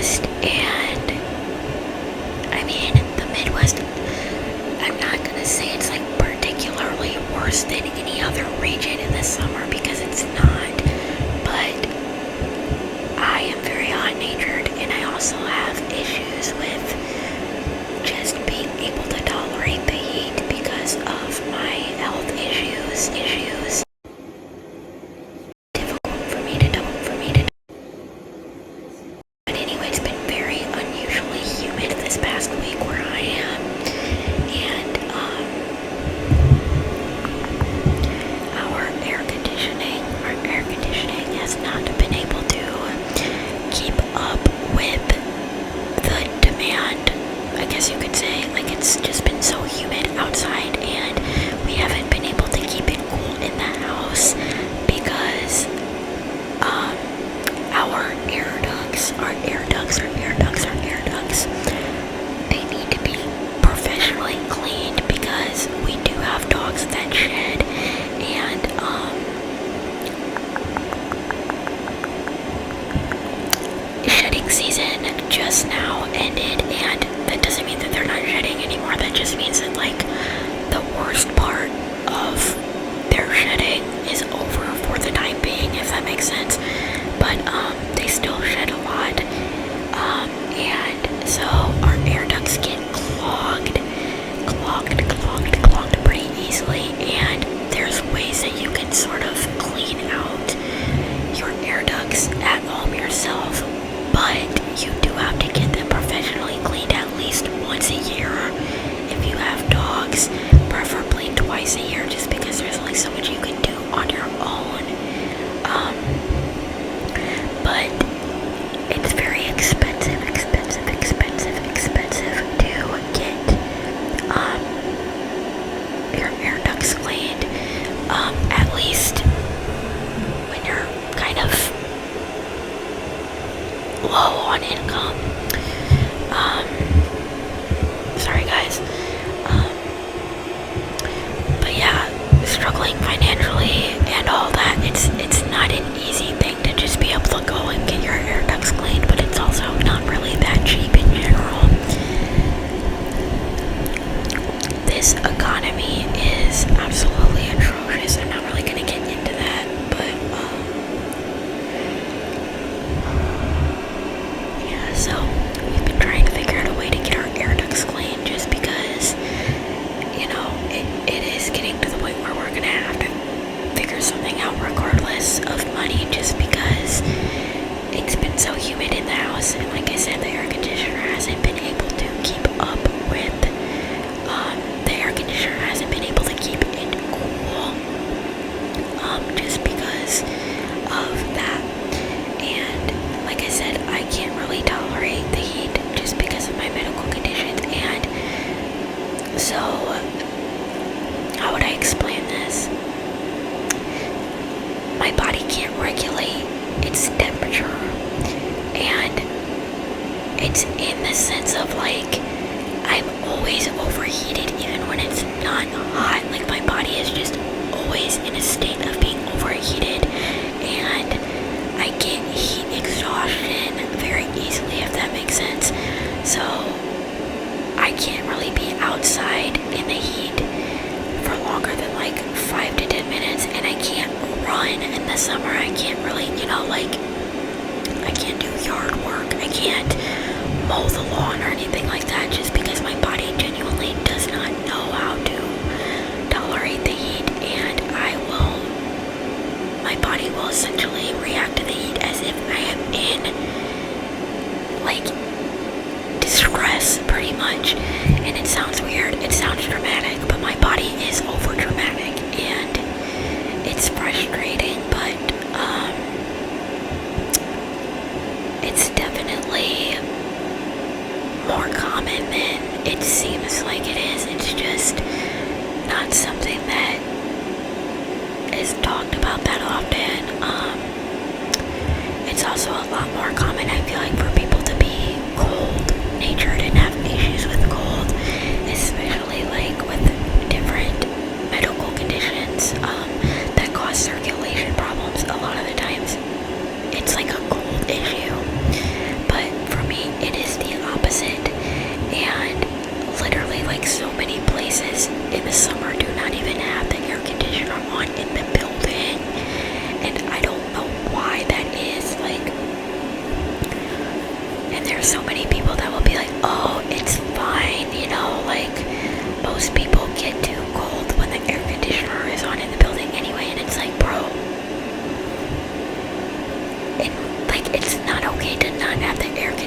Midwest, and I mean, the Midwest, I'm not gonna say it's like particularly worse than any other region in the summer because it's not, but I am very hot-natured, and I also have issues with just being able to tolerate the heat because of my health issues. Difficult for me to but anyway, it's been very unusually humid this past week where I am, and our air conditioning has not been able to keep up with the demand, I guess you could say. Like, it's just been so humid outside, and we haven't been able to keep it cool in the house because our air ducts, they need to be professionally cleaned because we do have dogs that shed, and shedding season just now ended, and that doesn't mean that they're not shedding anymore. That just means that, like, the worst part of their shedding is over for the time being, if that makes sense. But they still shed a lot, and so our air ducts get clogged pretty easily, and there's ways that you can sort of clean out your air ducts at home yourself, but you do have to get them professionally cleaned at least once a year if you have dogs, preferably twice a year, just because there's only so much you can do on your own. But it's very expensive to get your air ducts cleaned, at least when you're kind of low on income. Sorry guys. But yeah, struggling financially and all that, it's not an easy thing to just be able to go and get your air ducts cleaned, but it's also not really that cheap in general. This economy is absolutely atrocious. I'm not really going to get into that, but yeah, so we've been trying to figure out a way to get our air ducts cleaned just because, you know, it is getting to the point where we're going to have to figure something out regardless of money, just because it's been so humid in the house, and like I said, the air conditioner hasn't been able to keep up with the air conditioner hasn't been able to keep it cool, just because of that. And like I said, I can't really tolerate the heat just because of my medical conditions, and so how would I explain this? My body can't regulate its temperature, and it's in the sense of, like, I'm always overheated even when it's not hot. Like, my body is just always in a state of being overheated, and I get heat exhaustion very easily, if that makes sense. So I can't really be outside in the heat for longer than like 5 to 10 minutes, and I can't run in the summer. I can't really, like, I can't do yard work. I can't mow the lawn or anything like that, just because my body genuinely does not know how to tolerate the heat, and my body will essentially react to the heat as if I am in, like, distress, pretty much. And it sounds weird, it sounds dramatic, but my body is over dramatic, and it's frustrating, but it's definitely more common than it seems like it is. It's just not something that is talked about that often.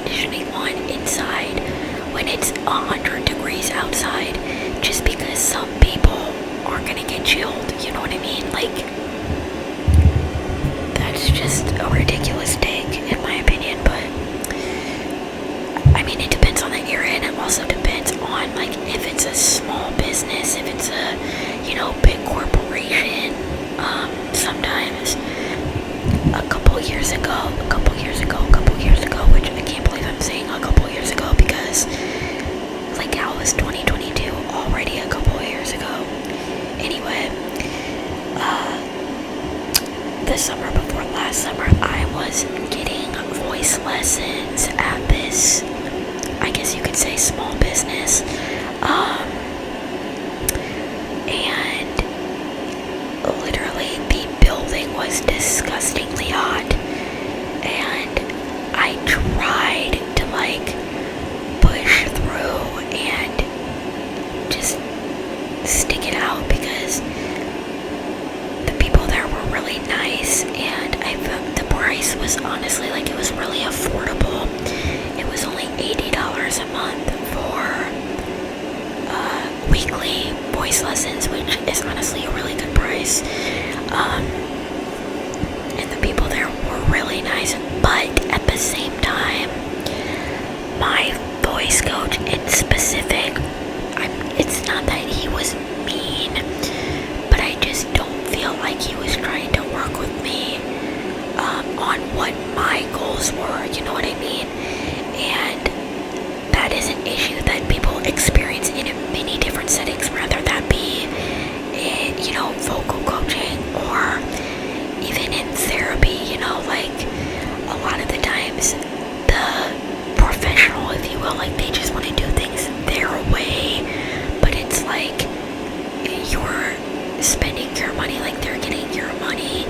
conditioning on inside when it's 100 degrees outside, just because some people are gonna get chilled, you know what I mean? Like, that's just a ridiculous take in my opinion. But I mean, it depends on the area, and it also depends on, like, if it's a small business, if it's a, big corporation. Sometimes a couple years ago, which I can't believe I'm saying a couple years ago, because like, how was 2022 already a couple years ago? Anyway, the summer before last summer, I was getting voice lessons at this, I guess you could say, small business. And literally the building was disgustingly hot, and I tried to, like, push through and just stick it out, because the people there were really nice, and I felt the price was honestly, like, it was really affordable. It was only $80 a month for weekly voice lessons, which is honestly a really good price. And the people there were really nice, but at the same time, my voice coach in specific, it's not that he was mean, but I just don't feel like he was trying to work with me on what my goals were, you know what I mean? And that is an issue that people experience in many different settings, whether that be in, vocal coaching, or even in therapy, like, a lot of the times the professional, if you will, like, they just want to do things their way, but it's like you're spending your money, like, they're getting your money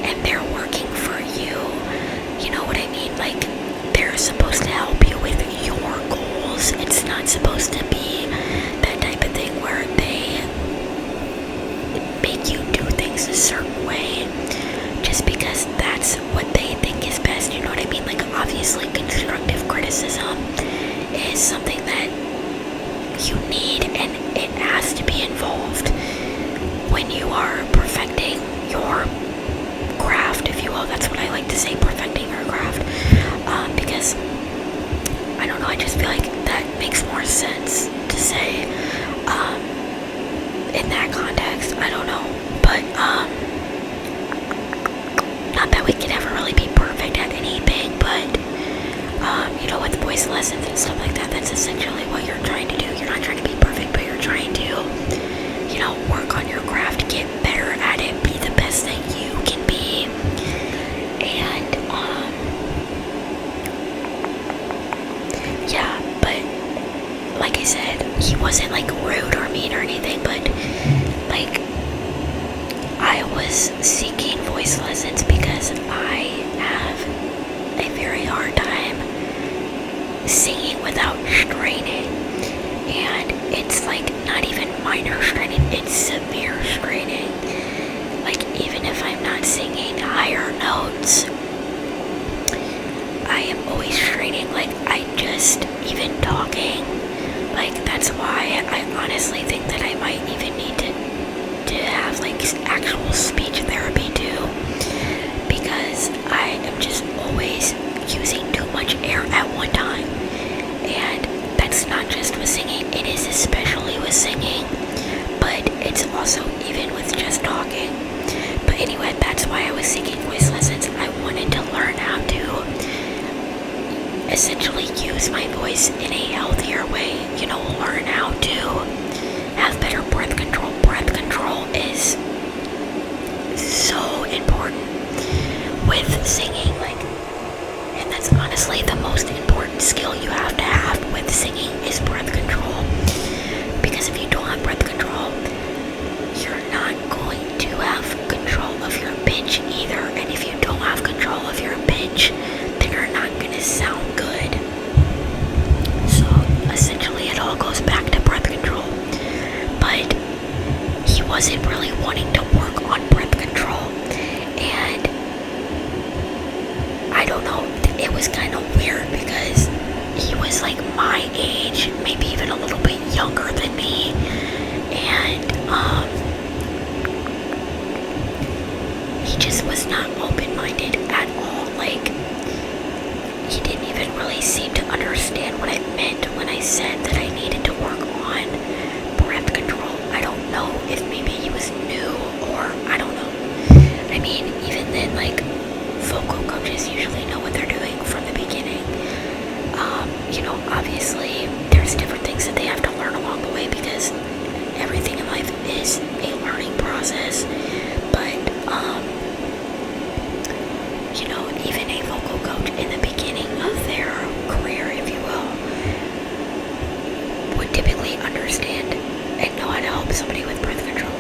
and they're working for you, you know what I mean? Like, they're supposed to help you with your goals. It's not supposed to be that type of thing where they make you do things a certain way just because that's what they think is best, you know what I mean? Like, obviously constructive criticism is something that you need, and it has to be involved when you are perfecting your craft, if you will. That's what I like to say, perfecting your craft, because I don't know, I just feel like that makes more sense to say in that context. I don't know, but not that we can ever really be perfect at anything, but with voice lessons and stuff like that, that's essentially what you're trying to do. You're not trying to be perfect, but you're trying to, work on your craft, get better at it, be the best that you can be. And yeah, but like I said, he wasn't, like, rude or mean or anything, but, like, I was seeking voice lessons because I have a very hard time singing without straining, and it's, like, not even minor straining, it's severe straining. Like, even if I'm not singing higher notes, I am always straining. Like, even talking, like, that's why I honestly think that I might even need to have, like, actual speech therapy too, because I am just always using too much air at one time. And that's not just with singing, it is especially with singing, but it's also even with just talking. But anyway, that's why I was seeking voice lessons. I wanted to learn how to essentially use my voice in a healthier way, learn how to have better breath control. Breath control is so important with singing, like, and that's honestly the most important skill you have to have with singing is breath control. Because if you don't have breath control, you're not going to have control of your pitch either. And if you don't have control of your pitch, then you're not going to sound good. So essentially it all goes back to breath control. But he wasn't really wanting to work on breath control. And I don't know, it was kind of weird because he was like my age, maybe even a little bit younger than me, and he just was not open-minded at all. Like, he didn't even really seem to understand what I meant when I said that I needed to work on breath control. I don't know if maybe he was new, or I don't know. I mean, even then, like, vocal coaches usually know what they're doing from the beginning. Obviously there's different things that they have to learn along the way, because everything in life is a learning process. But even a vocal coach in the beginning of their career, if you will, would typically understand and know how to help somebody with birth control.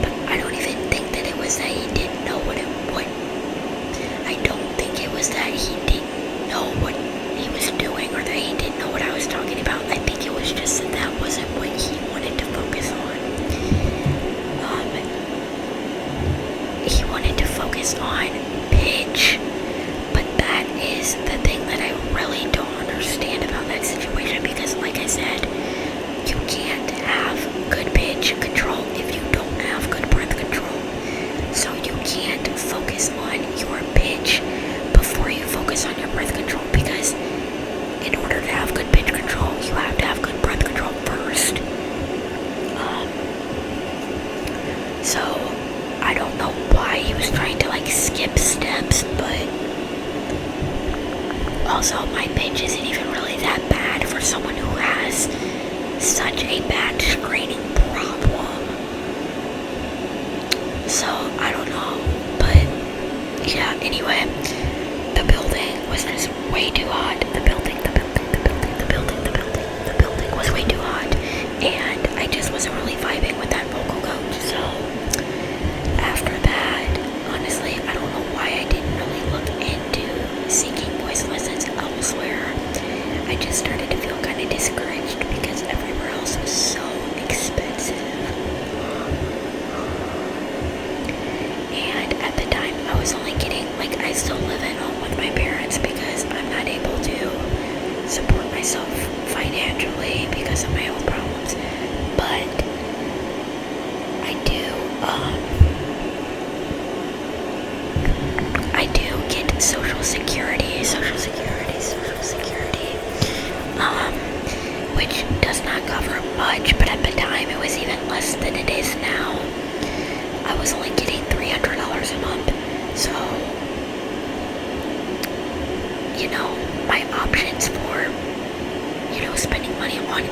But I don't even think that it was that he didn't know what I don't think it was that he didn't know what he was doing, or that he didn't know what I was talking about. I think it was just that that wasn't what he wanted to focus on. He wanted to focus on pitch, but that is the thing that I really don't understand about that situation, because like I said, you can't have good pitch control if you don't have good breath control. So you can't focus on your pitch before you focus on your breath control, because in order to have good pitch control, you have to have good breath control first. So I don't know why he was trying to like skip steps, but also my pitch isn't even really that bad for someone who has such a bad screening problem. So I don't know, but yeah, anyway, the building was just way too hot. The building was way too hot, and I just wasn't really vibing with that vocal coach. So after that, honestly, I don't know why I didn't really look into seeking voice lessons elsewhere. I just started to feel kind of discouraged because everywhere else was so expensive. And at the time, I was only getting, like, I still live at home with my parents because I'm not able to support myself financially because of my health problems. But I do get Social Security, which does not cover much, but at the time it was even less than it is now. I was only getting $300 a month, so, my options for, spending money on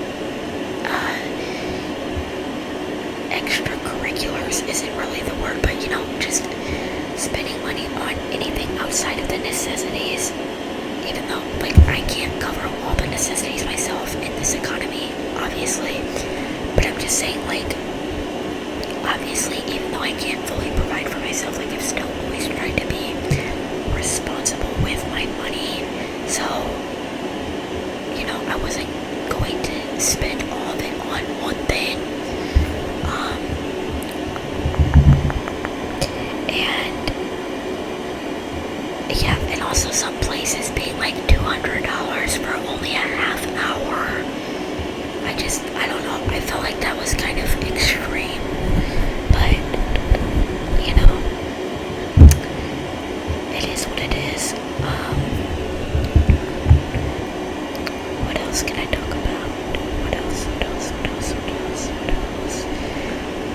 extracurriculars isn't really the word, but, just spending money on anything outside of the necessities, even though, like, I can't cover all the necessities myself in this economy, obviously, but I'm just saying, like, obviously, even though I can't fully provide for myself, like, I've still always tried to be responsible with my money, so, I wasn't going to spend all of it on one thing, and also some places being like $200 for only a half hour. I don't know, I felt like that was kind of extreme, but, it is what it is. What else can I talk about? What else?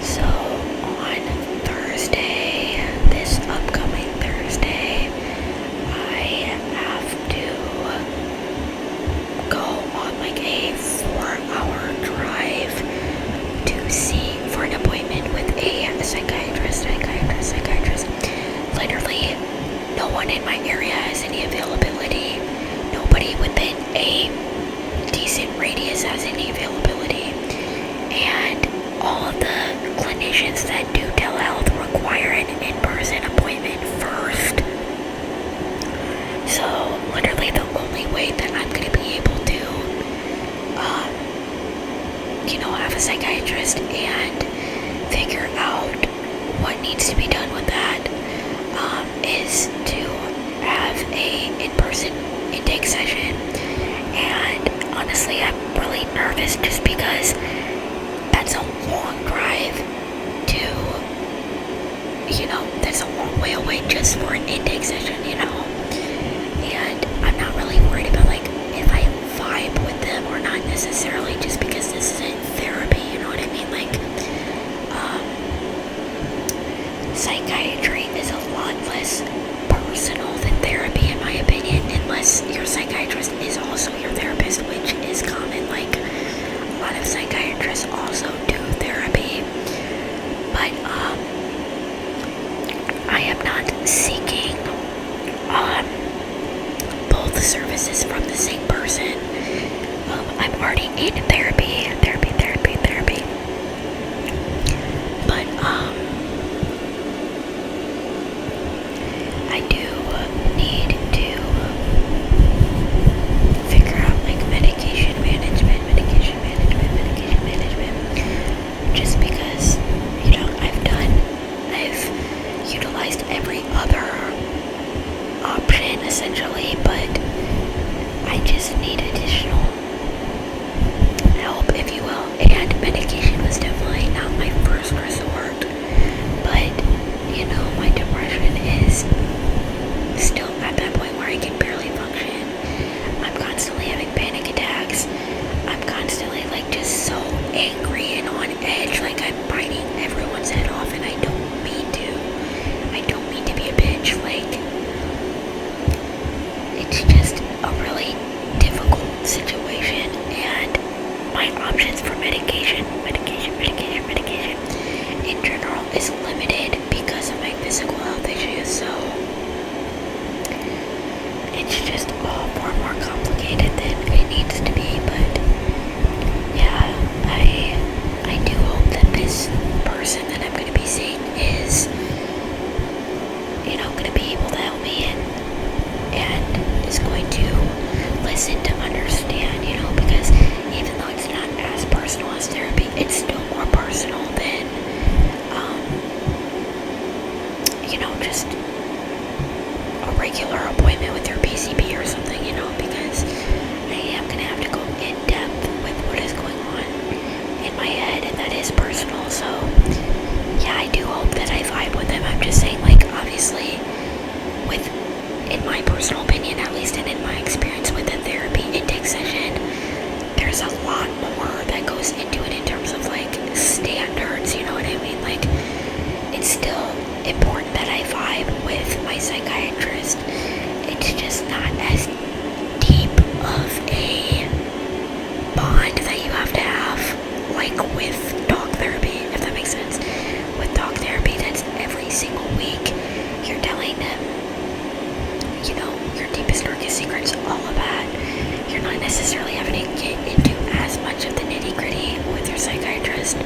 So, on Thursday, this upcoming Thursday, I have to go on like a 4-hour drive to see for an appointment with a psychiatrist. Literally, no one in my area has any availability. Nobody within a decent radius has any availability. And all of the clinicians that do telehealth require an in-person appointment first. So literally the only way that I'm going to be able to have a psychiatrist and figure out what needs to be done with that is to have a in-person intake session. need therapy. But, I do need to figure out, like, medication management. Just because, I've utilized every other option, essentially, but I just need additional help, if you will, and medication was definitely not my first resort, but, my depression is still at that point where I can barely function. I'm constantly having panic attacks. I'm constantly, like, just so angry and on edge, like I'm biting everyone's head off, and I don't mean to. I don't mean to be a bitch, like, it's just a really difficult situation, and my options for medication in general is limited because of my physical health issues, so it's just all far more complicated than it needs to be. But yeah, I do hope that this person that I'm going to be seeing is, going to be able to help me and is going to listen to understand, because even though it's not as personal as therapy, it's still more personal than, just a regular appointment with your PCP or something, because I am going to have to go in depth with what is going on in my head, and that is personal. So yeah, I do hope that I vibe with them. I'm just saying, like, obviously, in my personal opinion at least, and in my experience with a therapy intake session, there's a lot more that goes into it in terms of, like, standards, you know what I mean? Like, it's still important that I vibe with my psychiatrist. It's just not as deep of a bond that you have to have, like, with dog therapy, if that makes sense. With dog therapy, that's every single week. You're telling them, your deepest, darkest secrets, all of that. You're not necessarily having to get into as much of the nitty-gritty with your psychiatrist.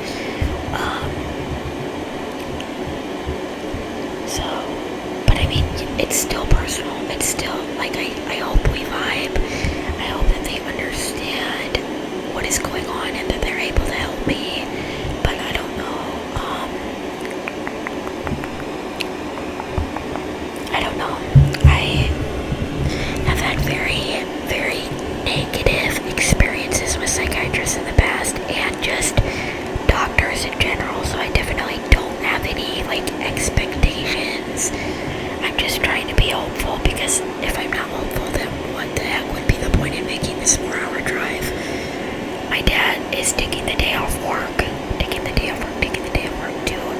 But I mean, it's still personal. It's still, like, I hope we vibe. I hope that they understand what is going on and that they're able to help me. But I don't know. I don't know. I have had very, very negative experiences with psychiatrists in the past, and just doctors in general, so I definitely don't have any, like, expectations. I'm just trying to be hopeful, because if I'm not hopeful, then what the heck would be the point in making this 4-hour drive? My dad is taking the day off work to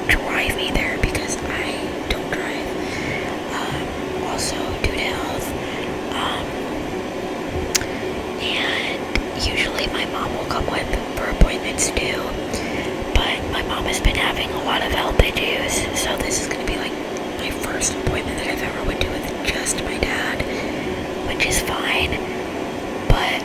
drive me there, because I don't drive. Also due to health. And usually my mom will come with for appointments too, but my mom has been having a lot of health issues, so this is going to be, like, my first appointment that I've ever went to with just my dad, which is fine. But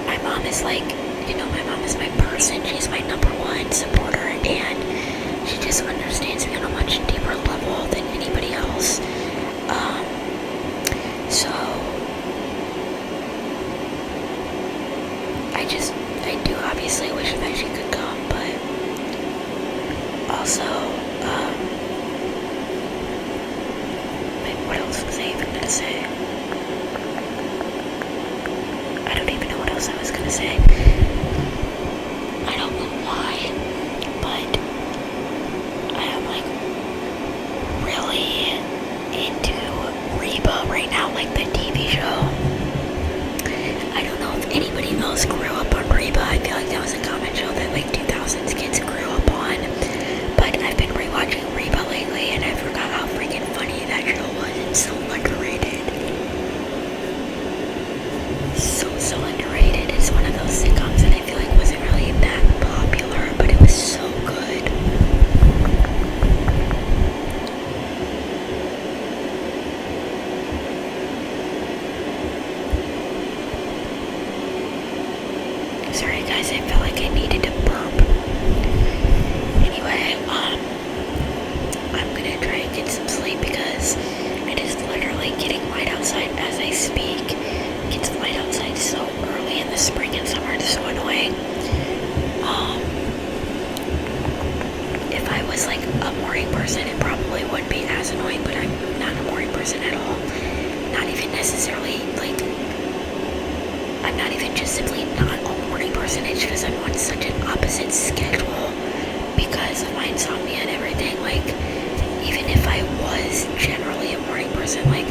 my mom is, like, my mom is my person. She's my number one supporter, and she just understands me on a much deeper level than anybody else. So I do obviously wish that she could come, but also, what else was I even gonna say? I don't even know what else I was gonna say. I don't know why, but I am, like, really into Reba right now, like the TV show. I don't know if anybody else grew up on Reba. I feel like that was a common show that, like, 2000s kids grew up on, but I've been rewatching Reba lately, and I forgot how freaking funny that show was. It's so underrated. realized I felt like I needed to burp. Anyway, I'm gonna try and get some sleep because it is literally getting light outside as I speak. It gets light outside so early in the spring and summer, it's so annoying. If I was like a morning person, it probably wouldn't be as annoying, but I'm not a morning person at all. Not even necessarily, like, I'm not even just simply not a morning person, it's because I'm on such an opposite schedule because of my insomnia and everything. Like, even if I was generally a morning person, like,